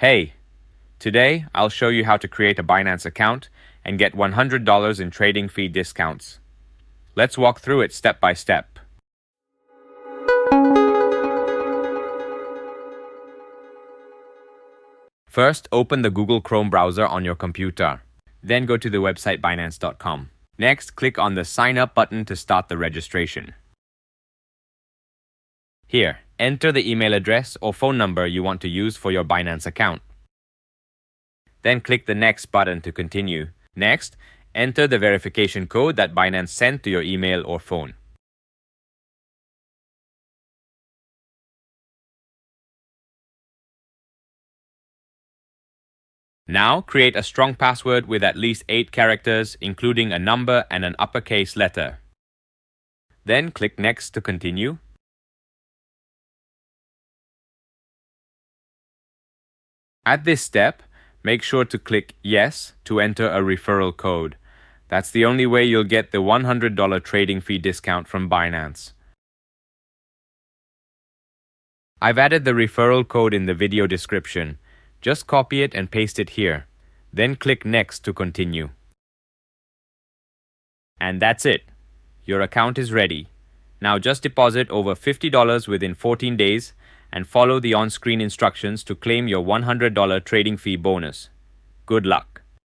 Hey, today I'll show you how to create a Binance account and get $100 in trading fee discounts. Let's walk through it step by step. First, open the Google Chrome browser on your computer. Then go to the website Binance.com. Next, click on the Sign Up button to start the registration. Here, enter the email address or phone number you want to use for your Binance account. Then click the Next button to continue. Next, enter the verification code that Binance sent to your email or phone. Now, create a strong password with at least 8 characters, including a number and an uppercase letter. Then click Next to continue. At this step, make sure to click Yes to enter a referral code. That's the only way you'll get the $100 trading fee discount from Binance. I've added the referral code in the video description. Just copy it and paste it here. Then click Next to continue. And that's it. Your account is ready. Now just deposit over $50 within 14 days and follow the on-screen instructions to claim your $100 trading fee bonus. Good luck.